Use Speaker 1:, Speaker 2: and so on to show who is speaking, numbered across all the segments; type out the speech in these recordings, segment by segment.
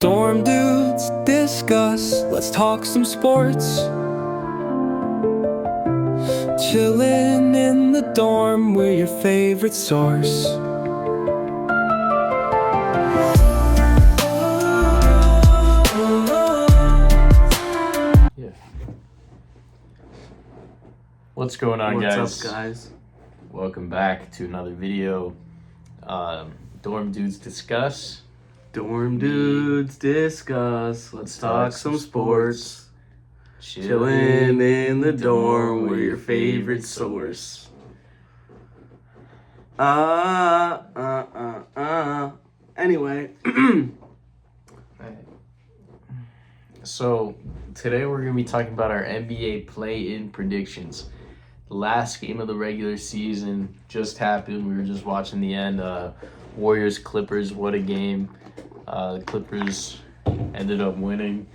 Speaker 1: Dorm dudes discuss, let's talk some sports. Chillin' in the dorm, we're your favorite source.
Speaker 2: Yeah. What's going on,
Speaker 3: What's
Speaker 2: guys?
Speaker 3: up, guys?
Speaker 2: Welcome back to another video. Dorm Dudes Discuss.
Speaker 3: Dorm dudes discuss. Let's talk some sports. Chillin' in the dorm, we're your favorite source. Anyway,
Speaker 2: So today we're gonna be talking about our NBA play-in predictions. The last game of the regular season just happened. We were just watching the end. Warriors Clippers. What a game! The Clippers ended up winning.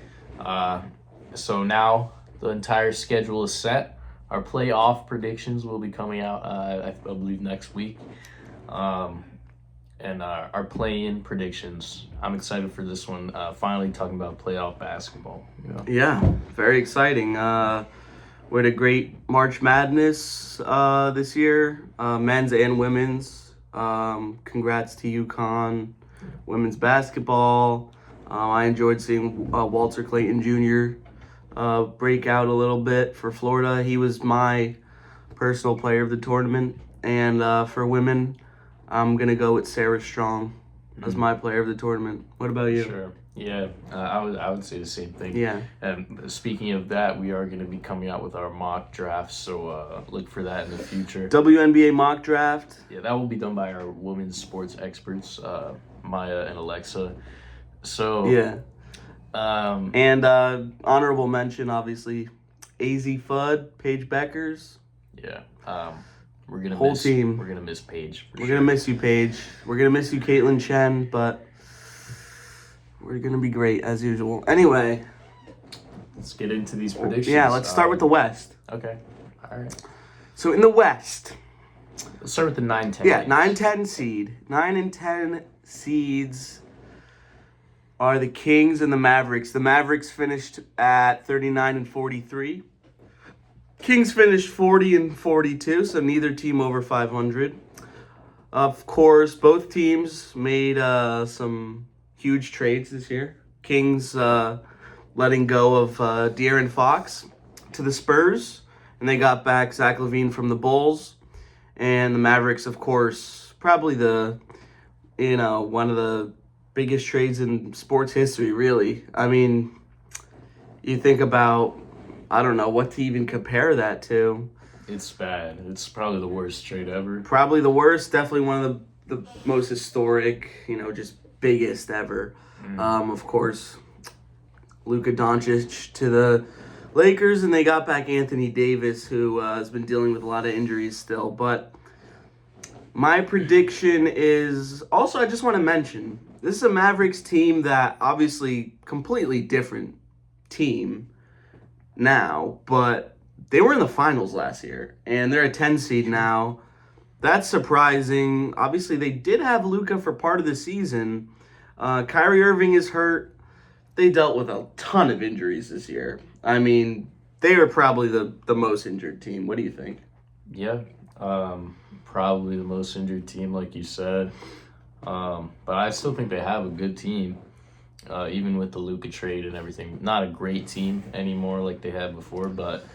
Speaker 2: So now the entire schedule is set. Our playoff predictions will be coming out, I believe, next week. And our play-in predictions. I'm excited for this one. Finally talking about playoff basketball. You know?
Speaker 3: yeah, very exciting. We had a great March Madness this year, men's and women's. Congrats to UConn women's basketball. I enjoyed seeing Walter Clayton Jr. Break out a little bit for Florida. He was my personal player of the tournament. And for women, I'm going to go with Sarah Strong as my player of the tournament. What about you?
Speaker 2: Sure. Yeah, I would say the same thing.
Speaker 3: Yeah.
Speaker 2: And speaking of that, we are going to be coming out with our mock drafts, so look for that in the future.
Speaker 3: WNBA mock draft.
Speaker 2: Yeah, that will be done by our women's sports experts, Maya and Alexa. So
Speaker 3: Yeah.
Speaker 2: um,
Speaker 3: And honorable mention, obviously, AZ Fudd, Paige Beckers.
Speaker 2: yeah, we're gonna
Speaker 3: Whole
Speaker 2: miss,
Speaker 3: team.
Speaker 2: We're gonna miss Paige.
Speaker 3: We're going to miss you, Paige. We're going to miss you, Caitlin Chen, but we're going to be great as usual. Anyway,
Speaker 2: Let's get into these predictions.
Speaker 3: yeah, let's start with the West.
Speaker 2: Okay. All right.
Speaker 3: So in the West,
Speaker 2: Let's start with the 9-10.
Speaker 3: yeah,
Speaker 2: games.
Speaker 3: 9-10 seed. 9 and 10 seeds are the Kings and the Mavericks. The Mavericks finished at 39 and 43. Kings finished 40 and 42, so neither team over 500. Of course, both teams made some huge trades this year. Kings letting go of De'Aaron Fox to the Spurs, and they got back Zach LaVine from the Bulls. And the Mavericks, of course, probably one of the biggest trades in sports history, really. I mean, you think about, I don't know what to even compare that to.
Speaker 2: It's bad. It's probably the worst trade ever.
Speaker 3: Probably the worst, definitely one of the most historic, just biggest ever. Of course, Luka Doncic to the Lakers, and they got back Anthony Davis, who has been dealing with a lot of injuries still. But my prediction is, also I just want to mention, this is a Mavericks team that obviously completely different team now, but they were in the finals last year, and they're a 10 seed now. That's surprising. Obviously, they did have Luka for part of the season. Kyrie Irving is hurt. They dealt with a ton of injuries this year. I mean, they are probably the most injured team. What do you think?
Speaker 2: Yeah, probably the most injured team, like you said. But I still think they have a good team, even with the Luka trade and everything. Not a great team anymore like they had before, but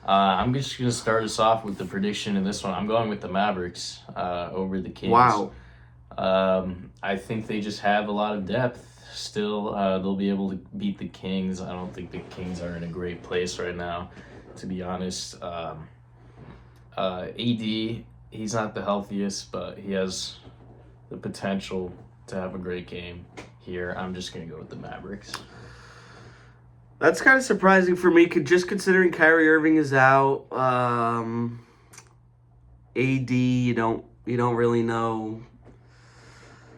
Speaker 2: I'm just going to start us off with the prediction in this one. I'm going with the Mavericks over the Kings.
Speaker 3: Wow.
Speaker 2: I think they just have a lot of depth. Still, they'll be able to beat the Kings. I don't think the Kings are in a great place right now, to be honest. AD, he's not the healthiest, but he has the potential to have a great game here. I'm just going to go with the Mavericks.
Speaker 3: That's kind of surprising for me, just considering Kyrie Irving is out. AD, you don't really know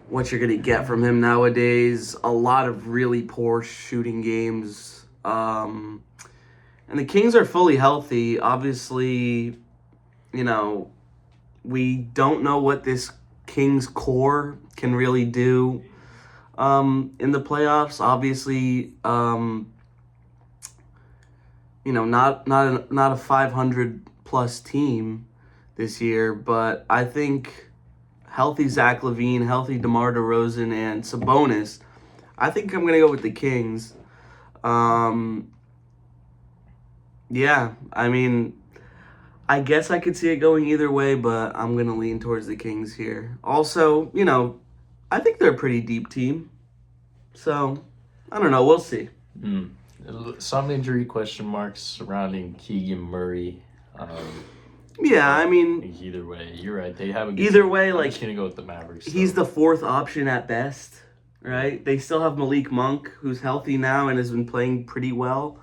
Speaker 3: what you're gonna get from him nowadays. A lot of really poor shooting games. And the Kings are fully healthy. Obviously, we don't know what this Kings core can really do. in the playoffs. Obviously, not a 500 plus team this year, but I think healthy Zach LaVine, healthy DeMar DeRozan, and Sabonis. I think I'm gonna go with the Kings. Yeah, I mean, I guess I could see it going either way, but I'm gonna lean towards the Kings here. Also, I think they're a pretty deep team, so I don't know. We'll see.
Speaker 2: Hmm. Some injury question marks surrounding Keegan Murray.
Speaker 3: Yeah, I
Speaker 2: I
Speaker 3: mean,
Speaker 2: think either way, you're right. They have a good
Speaker 3: either
Speaker 2: team.
Speaker 3: way,
Speaker 2: I'm
Speaker 3: like,
Speaker 2: just gonna go with the Mavericks.
Speaker 3: he's
Speaker 2: though.
Speaker 3: the fourth option at best, right? They still have Malik Monk, who's healthy now and has been playing pretty well.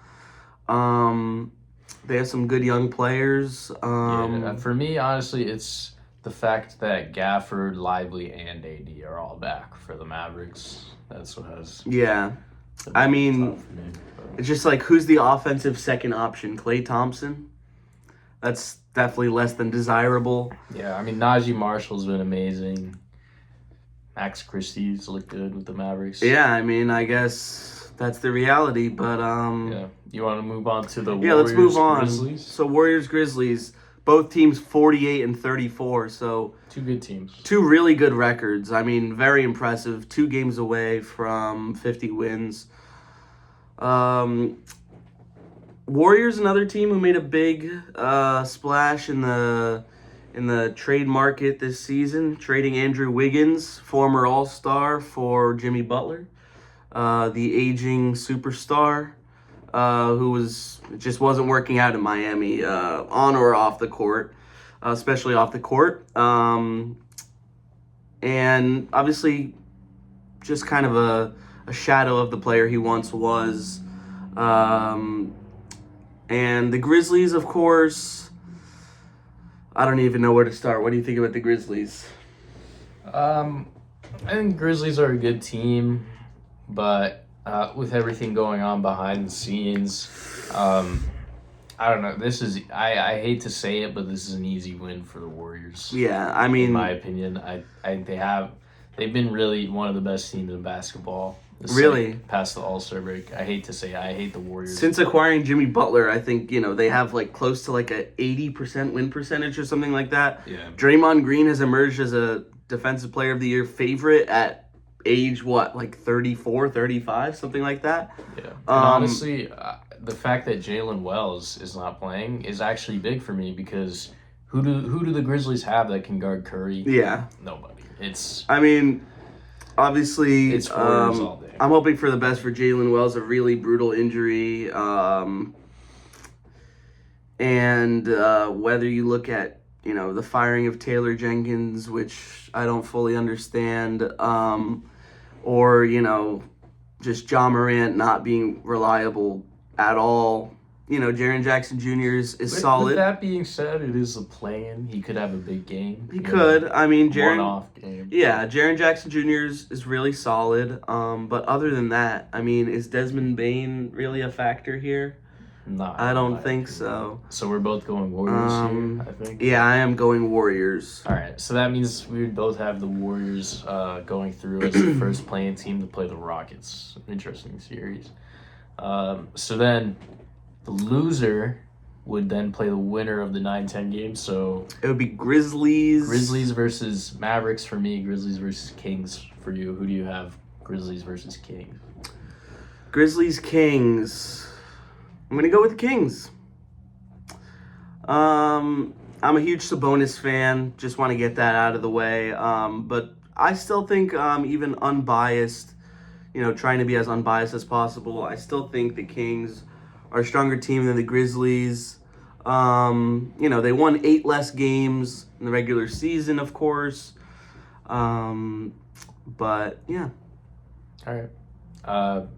Speaker 3: They have some good young players.
Speaker 2: Yeah, for me, honestly, it's the fact that Gafford, Lively, and AD are all back for the Mavericks. That's what has.
Speaker 3: Yeah.
Speaker 2: the
Speaker 3: I
Speaker 2: big
Speaker 3: mean,
Speaker 2: top for me, but-
Speaker 3: It's just like, who's the offensive second option? Klay Thompson? That's definitely less than desirable.
Speaker 2: yeah, I mean, Najee Marshall's been amazing. Max Christie's looked good with the Mavericks.
Speaker 3: Yeah, I mean, I guess that's the reality, but
Speaker 2: Yeah. You want to move on to the
Speaker 3: yeah,
Speaker 2: Warriors,
Speaker 3: let's move on.
Speaker 2: Grizzlies?
Speaker 3: So Warriors Grizzlies, both teams 48 and 34, so
Speaker 2: Two good teams.
Speaker 3: two really good records. I mean, very impressive. 2 games away from 50 wins. Warriors, another team who made a big splash in the trade market this season, trading Andrew Wiggins, former All-Star, for Jimmy Butler, the aging superstar, who just wasn't working out in Miami, on or off the court, especially off the court, and obviously just kind of a shadow of the player he once was. And the Grizzlies, of course, I don't even know where to start. What do you think about the Grizzlies?
Speaker 2: I think Grizzlies are a good team, but with everything going on behind the scenes, I don't know. I hate to say it, but this is an easy win for the Warriors.
Speaker 3: Yeah, I
Speaker 2: In
Speaker 3: mean,
Speaker 2: my opinion, they've been really one of the best teams in basketball.
Speaker 3: Really?
Speaker 2: Past the All-Star break. I hate to say it, I hate the Warriors.
Speaker 3: since acquiring Jimmy Butler, I think, they have like close to like a 80% win percentage or something like that.
Speaker 2: Yeah.
Speaker 3: Draymond Green has emerged as a Defensive Player of the Year favorite at age, like 34, 35, something like that.
Speaker 2: Yeah. And honestly, the fact that Jalen Wells is not playing is actually big for me because who do the Grizzlies have that can guard Curry?
Speaker 3: Yeah.
Speaker 2: Nobody.
Speaker 3: I mean, obviously,
Speaker 2: It's Warriors all day.
Speaker 3: I'm hoping for the best for Jalen Wells, a really brutal injury. And whether you look at, the firing of Taylor Jenkins, which I don't fully understand, or, just Ja Morant not being reliable at all. Jaren Jackson Jr. is
Speaker 2: With
Speaker 3: solid.
Speaker 2: that being said, it is a play-in. He could have a big game.
Speaker 3: He could. I mean, Jaren.
Speaker 2: One-off game.
Speaker 3: Yeah, Jaren Jackson Jr. is really solid. But other than that, I mean, is Desmond Bane really a factor here?
Speaker 2: No,
Speaker 3: I don't
Speaker 2: in my
Speaker 3: think
Speaker 2: opinion.
Speaker 3: so.
Speaker 2: So we're both going Warriors here, I think.
Speaker 3: Yeah, I am going Warriors.
Speaker 2: All right, so that means we would both have the Warriors going through as the first playing team to play the Rockets. Interesting series. So then the loser would then play the winner of the 9-10 game. So
Speaker 3: It would be Grizzlies.
Speaker 2: Grizzlies versus Mavericks for me, Grizzlies versus Kings for you. Who do you have? Grizzlies versus Kings.
Speaker 3: Grizzlies, Kings. I'm going to go with the Kings. I'm a huge Sabonis fan. Just want to get that out of the way. But I still think, even unbiased, trying to be as unbiased as possible, I still think the Kings are a stronger team than the Grizzlies. They won 8 less games in the regular season, of course. But, yeah.
Speaker 2: All right.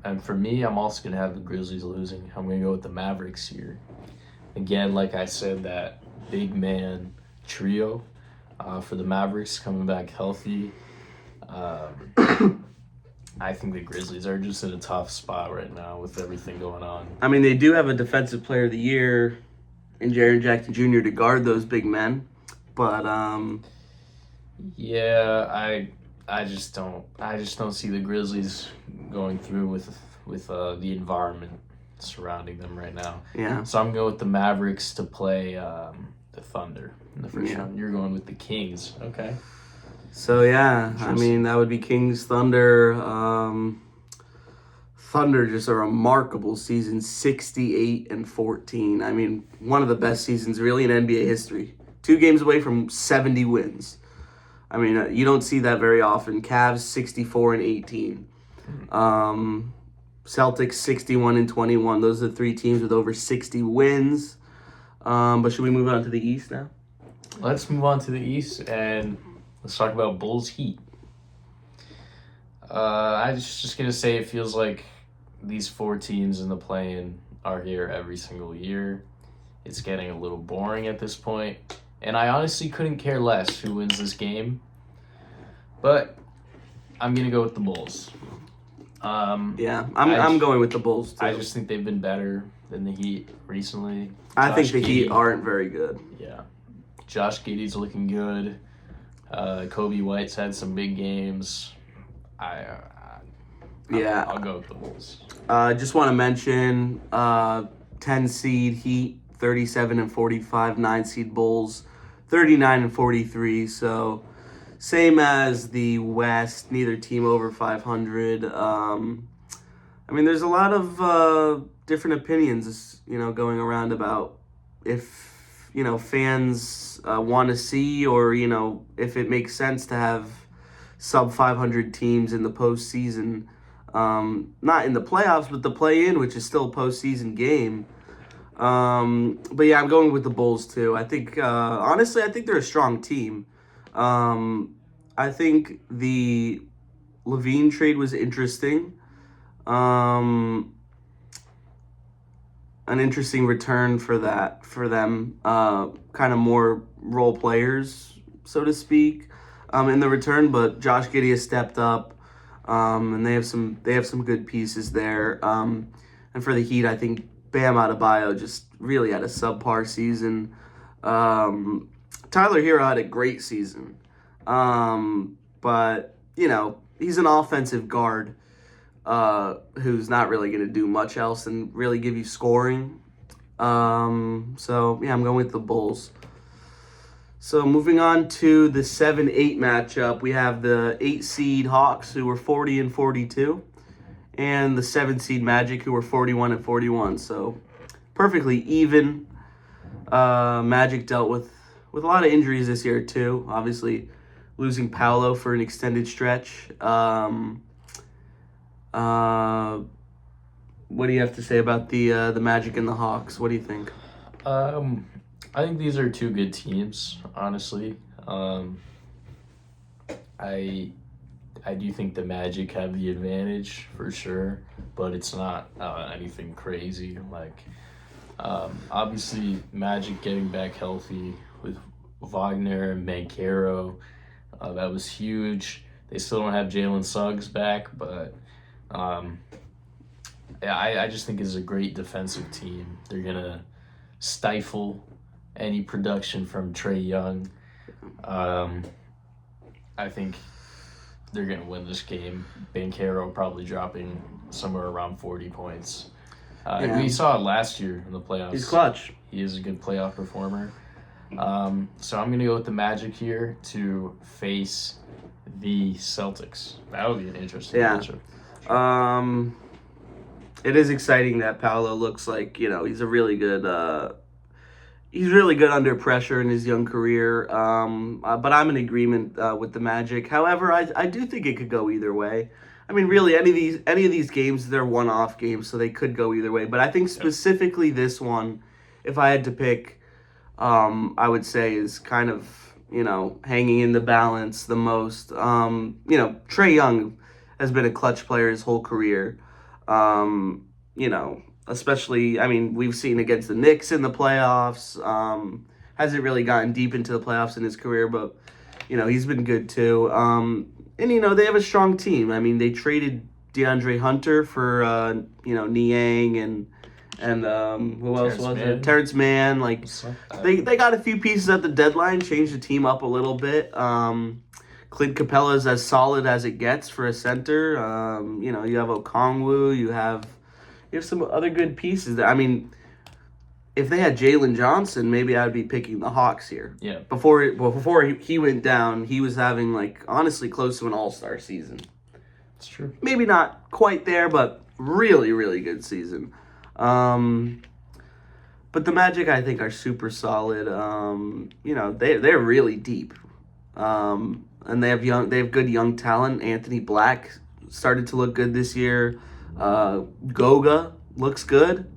Speaker 2: And for me, I'm also going to have the Grizzlies losing. I'm going to go with the Mavericks here. Again, like I said, that big man trio for the Mavericks coming back healthy. I think the Grizzlies are just in a tough spot right now with everything going on.
Speaker 3: I mean, they do have a Defensive Player of the Year in Jaren Jackson Jr. to guard those big men. But,
Speaker 2: Yeah, I just don't see the Grizzlies going through with the environment surrounding them right now.
Speaker 3: Yeah.
Speaker 2: So I'm going with the Mavericks to play the Thunder in the first
Speaker 3: Yeah.
Speaker 2: round. You're going with the Kings. Okay.
Speaker 3: So yeah, I
Speaker 2: Interesting.
Speaker 3: mean that would be Kings Thunder. Thunder just a remarkable season, 68-14. I mean, one of the best seasons really in NBA history. 2 games away from 70 wins. I mean, you don't see that very often. Cavs 64-18. Celtics 61-21. Those are the 3 teams with over 60 wins. But should we move on to the East now?
Speaker 2: Let's move on to the East and let's talk about Bulls Heat. I was just gonna say it feels like these 4 teams in the play-in are here every single year. It's getting a little boring at this point, and I honestly couldn't care less who wins this game. But I'm gonna go with the Bulls.
Speaker 3: Yeah, I'm going with the Bulls too.
Speaker 2: I just think they've been better than the Heat recently.
Speaker 3: I think
Speaker 2: Josh
Speaker 3: the Heat
Speaker 2: Giddey-
Speaker 3: aren't very good.
Speaker 2: Yeah, Josh Giddey's looking good. Kobe White's had some big games.
Speaker 3: Yeah.
Speaker 2: I'll go with the Bulls.
Speaker 3: Just want to mention 10 seed Heat, 37-45, 9 seed Bulls, 39-43. So same as the West, neither team over 500. I mean, there's a lot of different opinions, going around about if fans want to see or if it makes sense to have sub 500 teams in the postseason. Not in the playoffs, but the play-in, which is still a postseason game. But yeah, I'm going with the Bulls too. I think, honestly, I think they're a strong team. I think the Levine trade was interesting. An interesting return for them. Kind of more role players, so to speak, in the return. But Josh Giddey has stepped up. And they have some good pieces there. And for the Heat, I think Bam Adebayo just really had a subpar season. Tyler Hero had a great season. But he's an offensive guard who's not really going to do much else and really give you scoring. So yeah, I'm going with the Bulls. So moving on to the 7-8 matchup, we have the 8 seed Hawks who were 40-42, and the 7 seed Magic who were 41-41. So perfectly even. Magic dealt with a lot of injuries this year too. Obviously, losing Paolo for an extended stretch. What do you have to say about the Magic and the Hawks? What do you think?
Speaker 2: I think these are 2 good teams, honestly. I do think the Magic have the advantage for sure, but it's not anything crazy. Like, obviously, Magic getting back healthy with Wagner and Banchero, that was huge. They still don't have Jalen Suggs back, but yeah, I just think it's a great defensive team. They're gonna stifle any production from Trae Young. I think they're going to win this game. Banchero probably dropping somewhere around 40 points.
Speaker 3: Yeah.
Speaker 2: We saw it last year in the playoffs.
Speaker 3: He's clutch.
Speaker 2: He is a good playoff performer. So I'm going to go with the Magic here to face the Celtics. That would be an interesting matchup.
Speaker 3: It is exciting that Paolo looks like, he's a really good he's really good under pressure in his young career. But I'm in agreement with the Magic. However, I do think it could go either way. I mean, really, any of these games, they're one-off games, so they could go either way. But I think specifically this one, if I had to pick, I would say is kind of, hanging in the balance the most. Trae Young has been a clutch player his whole career. Especially, I mean, we've seen against the Knicks in the playoffs. Hasn't really gotten deep into the playoffs in his career, but, he's been good too. And, they have a strong team. I mean, they traded DeAndre Hunter for, Niang and who else was it? Terrence Mann. Like, they got a few pieces at the deadline, changed the team up a little bit. Clint Capella is as solid as it gets for a center. You have Okongwu, you have some other good pieces there. I mean, if they had Jalen Johnson, maybe I'd be picking the Hawks here.
Speaker 2: Yeah.
Speaker 3: Before he went down, he was having honestly close to an all-star season.
Speaker 2: It's true.
Speaker 3: Maybe not quite there, but really, really good season. But the Magic, I think, are super solid. They're really deep, and they have good young talent. Anthony Black started to look good this year. Goga looks good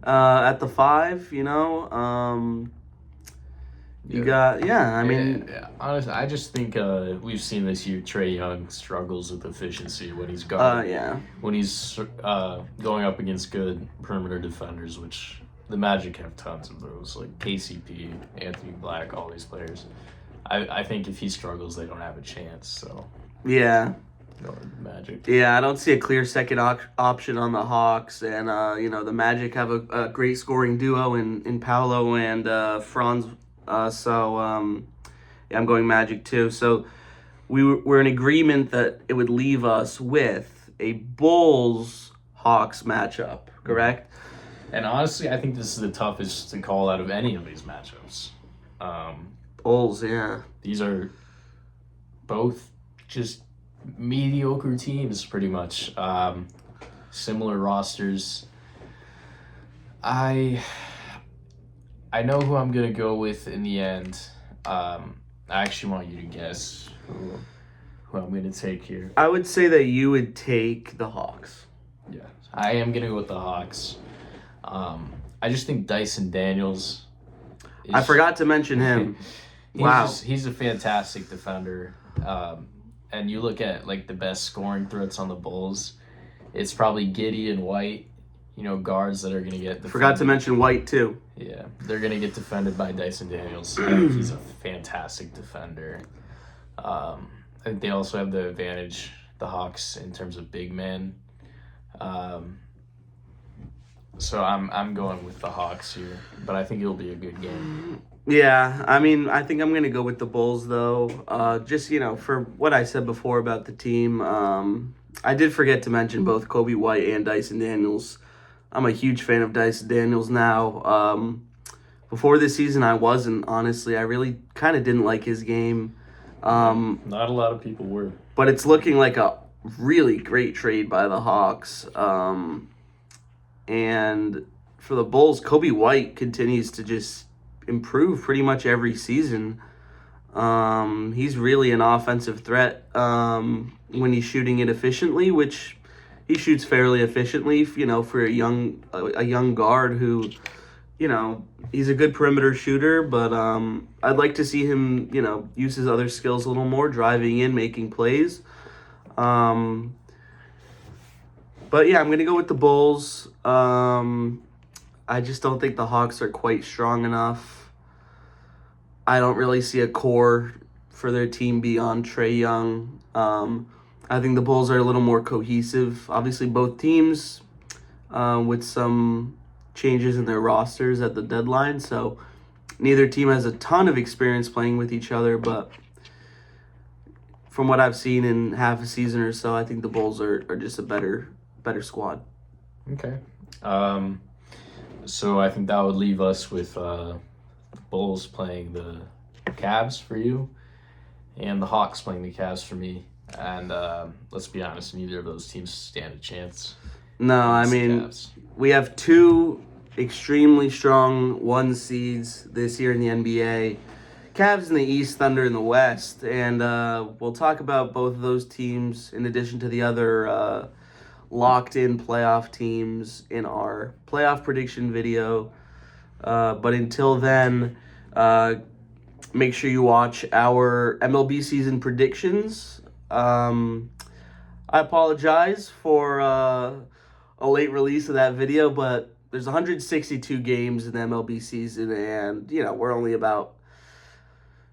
Speaker 3: at the 5.
Speaker 2: Honestly, I just think we've seen this year Trae Young struggles with efficiency when he's guarding. When he's going up against good perimeter defenders, which the Magic have tons of those, like KCP, Anthony Black, all these players. I think if he struggles, they don't have a chance. So
Speaker 3: yeah.
Speaker 2: Going with the Magic.
Speaker 3: Yeah, I don't see a clear second option on the Hawks, and the Magic have a great scoring duo in Paolo and Franz. I'm going Magic too. So we're in agreement that it would leave us with a Bulls-Hawks matchup, correct?
Speaker 2: And honestly, I think this is the toughest to call out of any of these matchups.
Speaker 3: Bulls, yeah.
Speaker 2: These are both just mediocre teams, pretty much. Similar rosters. I know who I'm gonna go with in the end. I actually want you to guess who I'm gonna take here.
Speaker 3: I would say that you would take the Hawks.
Speaker 2: Yeah, I am gonna go with the Hawks. I just think Dyson Daniels.
Speaker 3: I forgot to mention him. Wow,
Speaker 2: he's a fantastic defender. And you look at the best scoring threats on the Bulls, it's probably Giddey and White. Guards that are going to get defended.
Speaker 3: Forgot to mention White, too.
Speaker 2: Yeah, they're going to get defended by Dyson Daniels. He's a fantastic defender. I think they also have the advantage, the Hawks, in terms of big men. So I'm going with the Hawks here, but I think it'll be a good game.
Speaker 3: Yeah, I mean, I think I'm going to go with the Bulls, though. Just, for what I said before about the team, I did forget to mention both Kobe White and Dyson Daniels. I'm a huge fan of Dyson Daniels now. Before this season, I wasn't, honestly. I really kind of didn't like his game.
Speaker 2: Not a lot of people were.
Speaker 3: But it's looking like a really great trade by the Hawks. And for the Bulls, Kobe White continues to just improve pretty much every season. He's really an offensive threat when he's shooting it efficiently, which he shoots fairly efficiently, for a young guard who, he's a good perimeter shooter, but I'd like to see him, use his other skills a little more, driving in, making plays. But yeah, I'm going to go with the Bulls. I just don't think the Hawks are quite strong enough. I don't really see a core for their team beyond Trae Young. I think the Bulls are a little more cohesive. Obviously, both teams with some changes in their rosters at the deadline. So neither team has a ton of experience playing with each other. But from what I've seen in half a season or so, I think the Bulls are just a better squad.
Speaker 2: Okay. So I think that would leave us with the Bulls playing the Cavs for you and the Hawks playing the Cavs for me. And let's be honest, neither of those teams stand a chance.
Speaker 3: No, I mean, we have two extremely strong 1 seeds this year in the NBA. Cavs in the East, Thunder in the West. And we'll talk about both of those teams in addition to the other locked-in playoff teams in our playoff prediction video. But until then, make sure you watch our MLB season predictions. I apologize for a late release of that video, but there's 162 games in the MLB season, and, we're only about,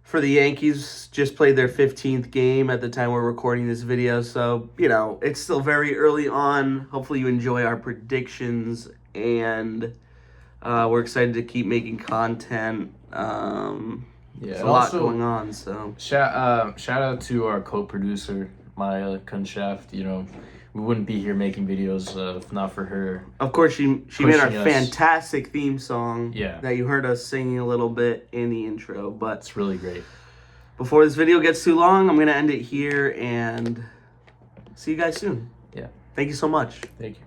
Speaker 3: for the Yankees, just played their 15th game at the time we're recording this video, so, it's still very early on. Hopefully you enjoy our predictions, and we're excited to keep making content.
Speaker 2: Yeah,
Speaker 3: There's a lot
Speaker 2: also,
Speaker 3: going on. So
Speaker 2: shout out to our co-producer Maya Kunshaft. You know, we wouldn't be here making videos if not for her.
Speaker 3: of course she made our
Speaker 2: Pushing us.
Speaker 3: fantastic theme song.
Speaker 2: Yeah.
Speaker 3: That you heard us singing a little bit in the intro. But
Speaker 2: It's really great.
Speaker 3: before this video gets too long, I'm gonna end it here and see you guys soon.
Speaker 2: Yeah.
Speaker 3: Thank you so much.
Speaker 2: Thank you.